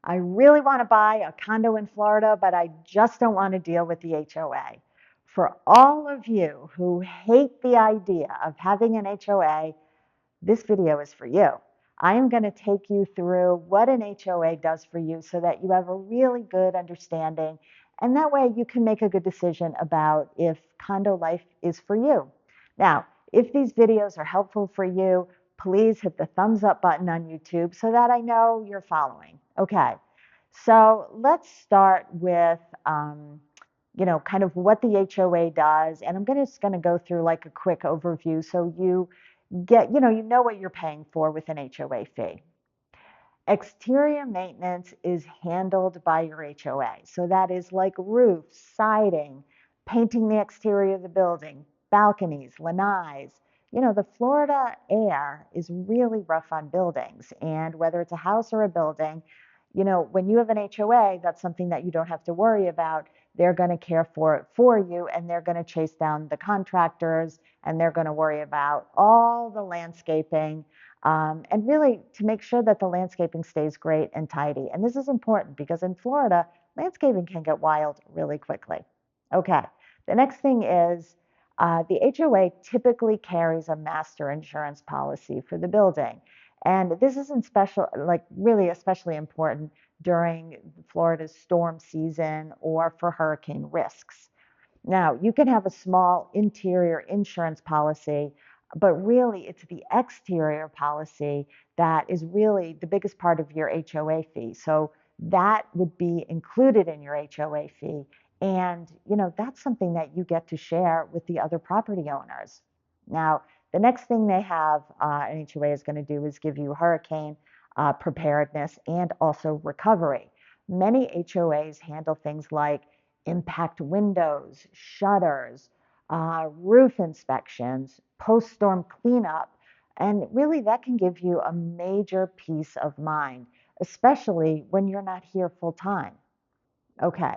I really want to buy a condo in Florida, but I just don't want to deal with the HOA. For all of you who hate the idea of having an HOA, this video is for you. I am going to take you through what an HOA does for you so that you have a really good understanding, and that way you can make a good decision about if condo life is for you. Now, if these videos are helpful for you, please hit the thumbs up button on YouTube so that I know you're following. Okay, so let's start with kind of what the HOA does, and I'm just going to go through like a quick overview so you you know what you're paying for with an HOA fee. Exterior maintenance is handled by your HOA. So that is like roof, siding, painting the exterior of the building, balconies, lanais. The Florida air is really rough on buildings. And whether it's a house or a building, when you have an HOA, that's something that you don't have to worry about. They're going to care for it for you, and they're going to chase down the contractors, and they're going to worry about all the landscaping, and really to make sure that the landscaping stays great and tidy. And this is important because in Florida, landscaping can get wild really quickly. Okay, the next thing is the HOA typically carries a master insurance policy for the building. And this isn't special, like really especially important during Florida's storm season or for hurricane risks. Now, you can have a small interior insurance policy, but really it's the exterior policy that is really the biggest part of your HOA fee. So that would be included in your HOA fee. And, that's something that you get to share with the other property owners. Now, the next thing they have an HOA is going to do is give you hurricane preparedness and also recovery. Many HOAs handle things like impact windows, shutters, roof inspections, post-storm cleanup, and really that can give you a major peace of mind, especially when you're not here full time. Okay,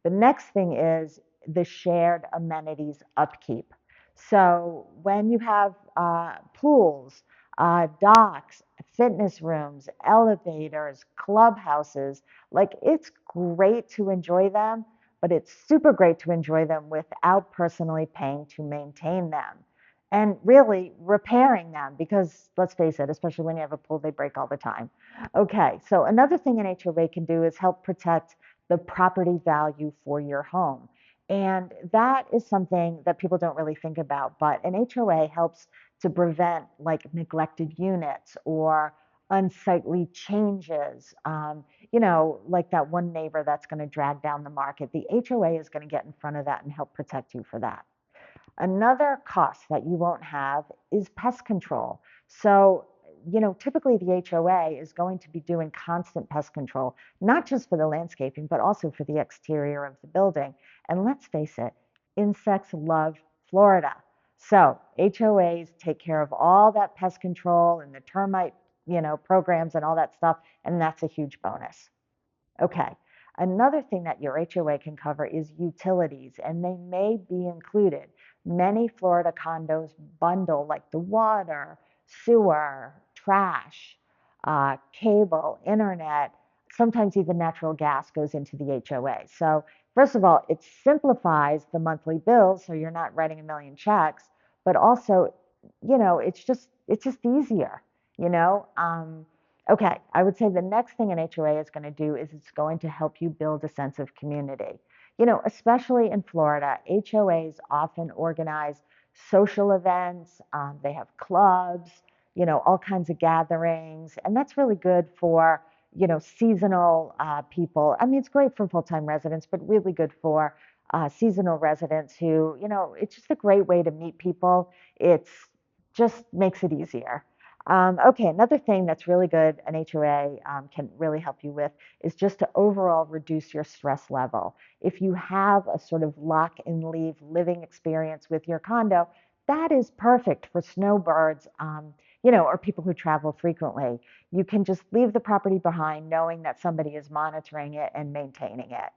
the next thing is the shared amenities upkeep. So when you have pools, docks, fitness rooms, elevators, clubhouses, like it's great to enjoy them, but it's super great to enjoy them without personally paying to maintain them and really repairing them because let's face it, especially when you have a pool, they break all the time. Okay, so another thing an HOA can do is help protect the property value for your home. And that is something that people don't really think about, but an HOA helps to prevent like neglected units or unsightly changes. Like that one neighbor that's going to drag down the market. The HOA is going to get in front of that and help protect you for that. Another cost that you won't have is pest control. So, typically the HOA is going to be doing constant pest control, not just for the landscaping, but also for the exterior of the building. And let's face it, insects love Florida. So HOAs take care of all that pest control and the termite, programs and all that stuff. And that's a huge bonus. Okay. Another thing that your HOA can cover is utilities, and they may be included. Many Florida condos bundle like the water, sewer, trash, cable, internet, sometimes even natural gas goes into the HOA. So first of all, it simplifies the monthly bills so you're not writing a million checks, but also, it's just easier, you know. Okay, I would say the next thing an HOA is going to do is it's going to help you build a sense of community. Especially in Florida, HOAs often organize social events, they have clubs, all kinds of gatherings, and that's really good for, seasonal people. I mean, it's great for full-time residents, but really good for seasonal residents who, it's just a great way to meet people. It's just makes it easier. Okay, another thing that's really good an HOA can really help you with is just to overall reduce your stress level. If you have a sort of lock and leave living experience with your condo, that is perfect for snowbirds, or people who travel frequently. You can just leave the property behind knowing that somebody is monitoring it and maintaining it.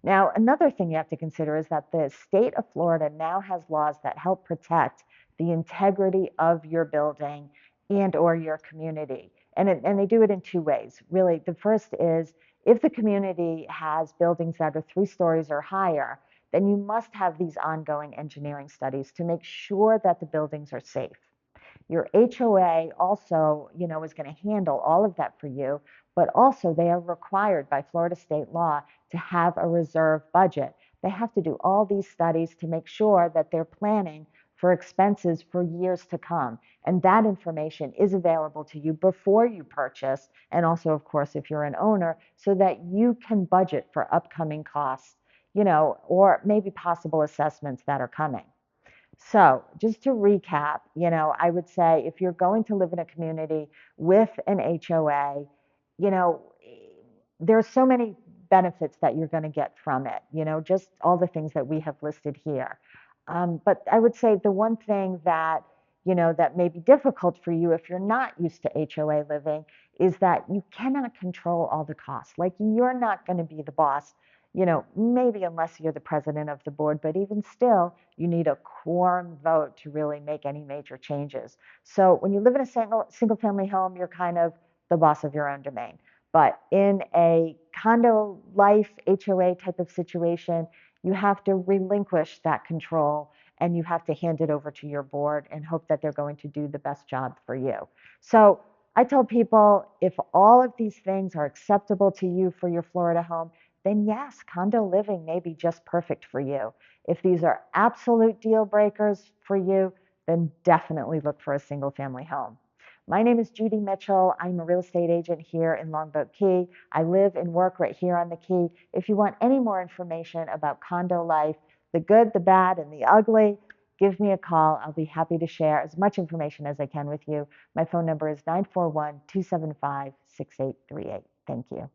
Now, another thing you have to consider is that the state of Florida now has laws that help protect the integrity of your building and or your community. And they do it in two ways. Really, the first is if the community has buildings that are 3 stories or higher, then you must have these ongoing engineering studies to make sure that the buildings are safe. Your HOA also, is going to handle all of that for you, but also they are required by Florida state law to have a reserve budget. They have to do all these studies to make sure that they're planning for expenses for years to come. And that information is available to you before you purchase, and also, of course, if you're an owner, so that you can budget for upcoming costs, or maybe possible assessments that are coming. So, just to recap, I would say if you're going to live in a community with an HOA, you know, there's so many benefits that you're going to get from it, just all the things that we have listed here. But I would say the one thing that, that may be difficult for you if you're not used to HOA living is that you cannot control all the costs. Like you're not going to be the boss, maybe unless you're the president of the board, but even still, you need a quorum vote to really make any major changes. So when you live in a single family home, you're kind of the boss of your own domain. But in a condo life HOA type of situation, you have to relinquish that control and you have to hand it over to your board and hope that they're going to do the best job for you. So I tell people if all of these things are acceptable to you for your Florida home, then yes, condo living may be just perfect for you. If these are absolute deal breakers for you, then definitely look for a single family home. My name is Judy Mitchell. I'm a real estate agent here in Longboat Key. I live and work right here on the Key. If you want any more information about condo life, the good, the bad, and the ugly, give me a call. I'll be happy to share as much information as I can with you. My phone number is 941-275-6838. Thank you.